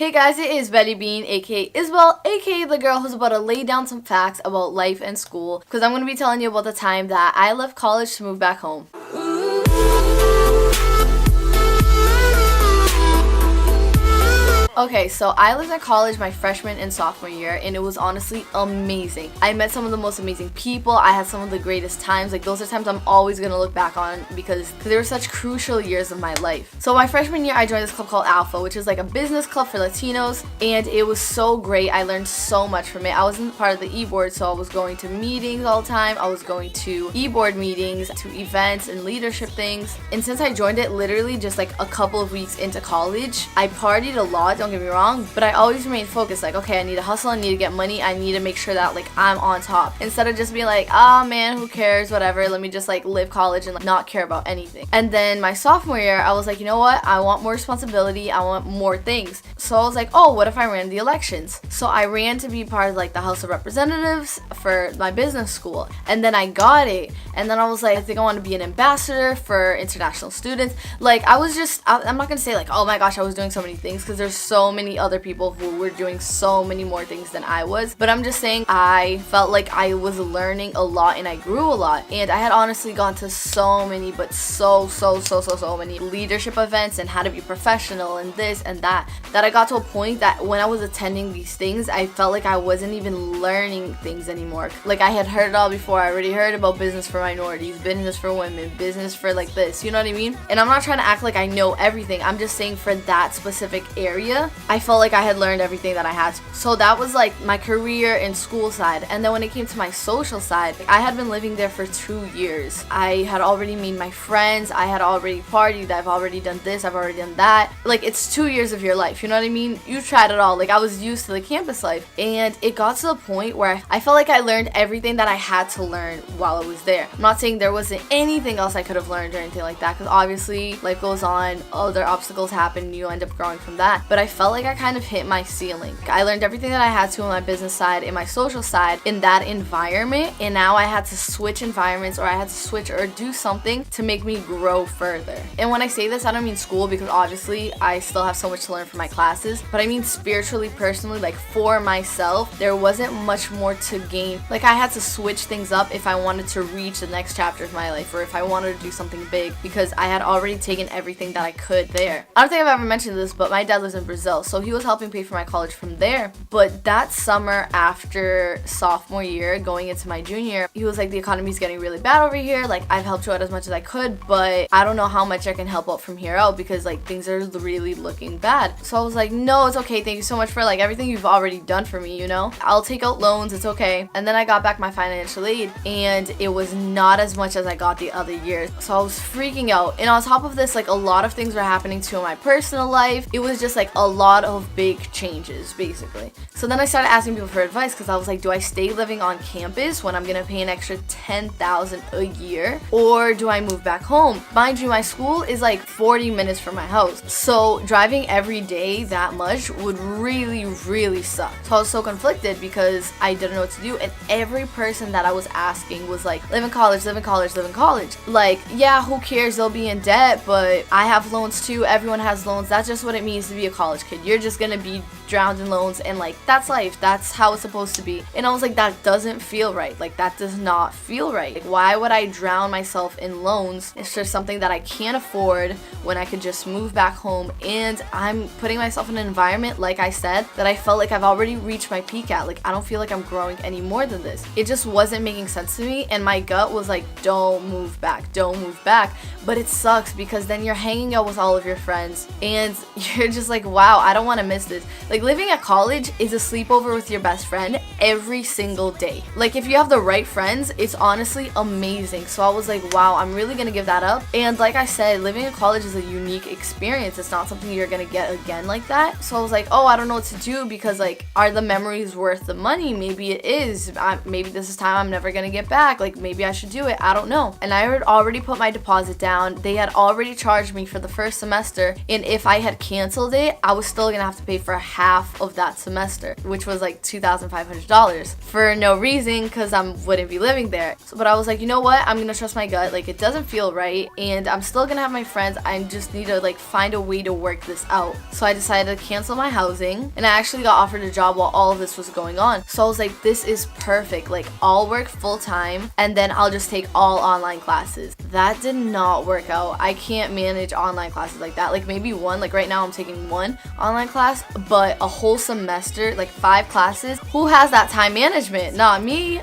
Hey guys, it is Betty Bean, aka Isabel, aka the girl who's about to lay down some facts about life and school, because I'm going to be telling you about the time that I left college to move back home. Okay, so I lived at college my freshman and sophomore year, and it was honestly amazing. I met some of the most amazing people. I had some of the greatest times. Like, those are times I'm always gonna look back on because they were such crucial years of my life. So my freshman year, I joined this club called Alpha, which is like a business club for Latinos, and it was so great. I learned so much from it. I wasn't part of the e-board, so I was going to meetings all the time. I was going to e-board meetings, to events and leadership things. And since I joined it literally just like a couple of weeks into college, I partied a lot, don't get me wrong, but I always remained focused. Like, okay, I need to hustle, I need to get money, I need to make sure that like I'm on top, instead of just being like, oh man, who cares, whatever, let me just like live college and like, not care about anything. And then my sophomore year, I was like, you know what, I want more responsibility, I want more things. So I was like, oh, what if I ran the elections? So I ran to be part of like the House of Representatives for my business school, and then I got it. And then I was like, I think I want to be an ambassador for international students. Like, I'm not gonna say like, oh my gosh, I was doing so many things, because there's so many other people who were doing so many more things than I was. But I'm just saying, I felt like I was learning a lot and I grew a lot. And I had honestly gone to so many, but so many leadership events and how to be professional and this and that I got to a point that when I was attending these things, I felt like I wasn't even learning things anymore. Like, I had heard it all before. I already heard about business for minorities, business for women, business for like this, you know what I mean? And I'm not trying to act like I know everything. I'm just saying for that specific area, I felt like I had learned everything that I had to. So that was like my career and school side. And then when it came to my social side, I had been living there for 2 years. I had already made my friends, I had already partied, I've already done this, I've already done that. Like, it's 2 years of your life, you know what I mean? You tried it all. Like, I was used to the campus life, and it got to the point where I felt like I learned everything that I had to learn while I was there. I'm not saying there wasn't anything else I could have learned or anything like that, because obviously life goes on, other obstacles happen, you end up growing from that. But I felt like I kind of hit my ceiling. I learned everything that I had to on my business side, in my social side, in that environment, and now I had to switch environments, or I had to switch or do something to make me grow further. And when I say this, I don't mean school, because obviously I still have so much to learn from my classes, but I mean spiritually, personally, like for myself, there wasn't much more to gain. Like, I had to switch things up if I wanted to reach the next chapter of my life, or if I wanted to do something big, because I had already taken everything that I could there. I don't think I've ever mentioned this, but my dad lives in Brazil, so he was helping pay for my college from there. But that summer after sophomore year, going into my junior year, he was like, the economy's getting really bad over here, like I've helped you out as much as I could, but I don't know how much I can help out from here out, because like things are really looking bad. So I was like, no, it's okay, thank you so much for like everything you've already done for me, you know, I'll take out loans, it's okay. And then I got back my financial aid, and it was not as much as I got the other years, so I was freaking out. And on top of this, like, a lot of things were happening too in my personal life. It was just like a lot of big changes, basically. So then I started asking people for advice, because I was like, do I stay living on campus when I'm gonna pay an extra $10,000 a year, or do I move back home? Mind you, my school is like 40 minutes from my house, so driving every day that much would really suck. So I was so conflicted, because I didn't know what to do, and every person that I was asking was like, live in college, live in college, live in college. Like, yeah, who cares, they'll be in debt, but I have loans too, everyone has loans, that's just what it means to be a college kid. You're just gonna be drowned in loans, and like, that's life, that's how it's supposed to be. And I was like, that doesn't feel right. Like, that does not feel right. Like, why would I drown myself in loans? It's just something that I can't afford when I could just move back home. And I'm putting myself in an environment, like I said, that I felt like I've already reached my peak at. Like, I don't feel like I'm growing any more than this. It just wasn't making sense to me, and my gut was like, don't move back, don't move back. But it sucks, because then you're hanging out with all of your friends, and you're just like, wow, I don't want to miss this. Like, living at college is a sleepover with your best friend every single day. Like, if you have the right friends, it's honestly amazing. So I was like, wow, I'm really gonna give that up. And like I said, living in college is a unique experience. It's not something you're gonna get again like that. So I was like, oh, I don't know what to do, because like, are the memories worth the money? Maybe it is. Maybe this is time I'm never gonna get back. Like, maybe I should do it, I don't know. And I had already put my deposit down. They had already charged me for the first semester, and if I had canceled it, I was was still gonna have to pay for half of that semester, which was like $2,500 for no reason, because I wouldn't be living there. But I was like, you know what, I'm gonna trust my gut. Like, it doesn't feel right, and I'm still gonna have my friends. I just need to like find a way to work this out. So I decided to cancel my housing, and I actually got offered a job while all of this was going on. So I was like, this is perfect. Like, I'll work full time and then I'll just take all online classes. That did not work out. I can't manage online classes like that. Like, maybe one, like right now I'm taking one online class, but a whole semester, like 5 classes, who has that time management? Not me.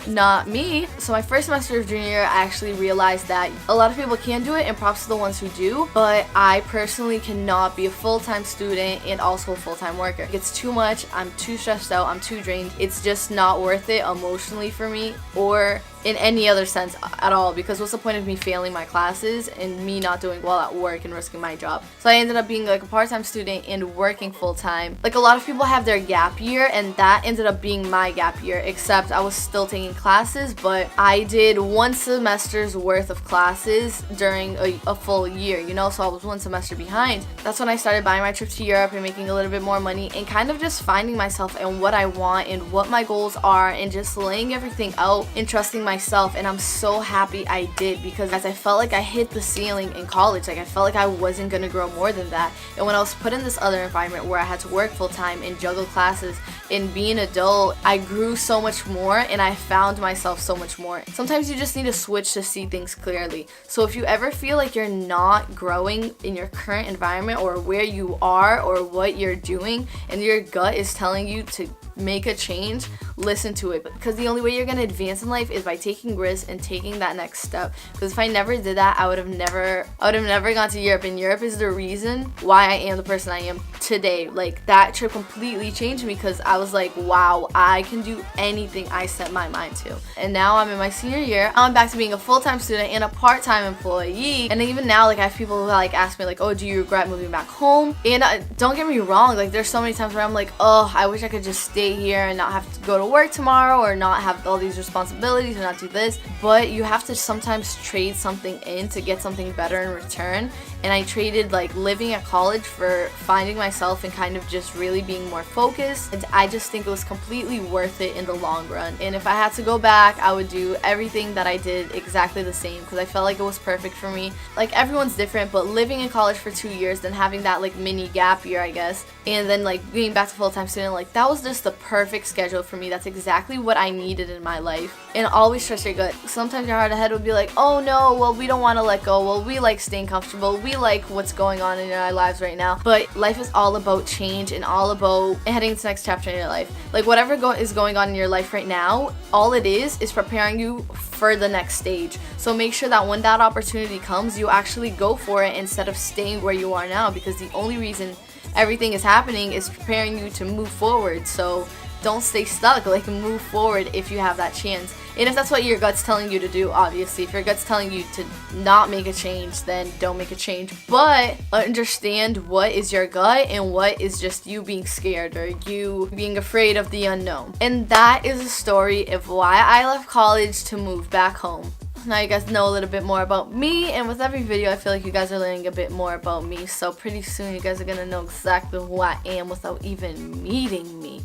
So my first semester of junior year, I actually realized that a lot of people can do it, and props to the ones who do, but I personally cannot be a full-time student and also a full-time worker. It's too much. I'm too stressed out. I'm too drained. It's just not worth it emotionally for me, or in any other sense at all, because what's the point of me failing my classes and me not doing well at work and risking my job? So I ended up being like a part-time student and working full-time. Like, a lot of people have their gap year, and that ended up being my gap year, except I was still taking classes, but I did 1 semester's worth of classes during a full year, you know, so I was 1 semester behind. That's when I started buying my trip to Europe and making a little bit more money, and kind of just finding myself and what I want and what my goals are, and just laying everything out and trusting myself. And I'm so happy I did, because as I felt like I hit the ceiling in college, like I felt like I wasn't gonna grow more than that. And when I was put in this other environment where I had to work full time and juggle classes and be an adult, I grew so much more, and I found myself so much more. Sometimes you just need to switch to see things clearly. So if you ever feel like you're not growing in your current environment or where you are or what you're doing, and your gut is telling you to make a change, listen to it, because the only way you're going to advance in life is by taking risks and taking that next step. Because if I never did that, I would have never gone to Europe, and Europe is the reason why I am the person I am today. Like, that trip completely changed me, because I was like, wow, I can do anything I set my mind to. And now I'm in my senior year, I'm back to being a full-time student and a part-time employee. And even now, like, I have people who like ask me like, oh, do you regret moving back home? And don't get me wrong, like, there's so many times where I'm like, oh, I wish I could just stay here and not have to go to work tomorrow, or not have all these responsibilities, or not do this. But you have to sometimes trade something in to get something better in return. And I traded like living at college for finding myself and kind of just really being more focused. And I just think it was completely worth it in the long run. And if I had to go back, I would do everything that I did exactly the same, because I felt like it was perfect for me. Like, everyone's different, but living in college for 2 years, then having that like mini gap year, I guess, and then like being back to full-time student, like, that was just the perfect schedule for me. That's exactly what I needed in my life. And always trust your gut. Sometimes your heart ahead would be like, oh no, well, we don't want to let go. Well, we like staying comfortable. We like what's going on in our lives right now. But life is all about change and all about heading to the next chapter in your life. Like, whatever is going on in your life right now, all it is preparing you for the next stage. So make sure that when that opportunity comes, you actually go for it instead of staying where you are now, because the only reason everything is happening is preparing you to move forward. So don't stay stuck, like, move forward if you have that chance. And if that's what your gut's telling you to do, obviously, if your gut's telling you to not make a change, then don't make a change. But understand what is your gut and what is just you being scared or you being afraid of the unknown. And that is a story of why I left college to move back home. Now you guys know a little bit more about me, and with every video I feel like you guys are learning a bit more about me. So pretty soon you guys are gonna know exactly who I am without even meeting me.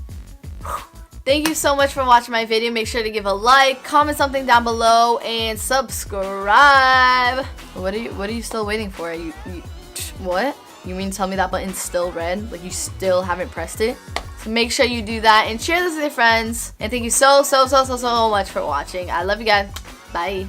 Thank you so much for watching my video. Make sure to give a like, comment something down below, and subscribe. What are you still waiting for? What? You mean tell me that button's still red? Like, you still haven't pressed it? So make sure you do that and share this with your friends. And thank you so much for watching. I love you guys. Bye.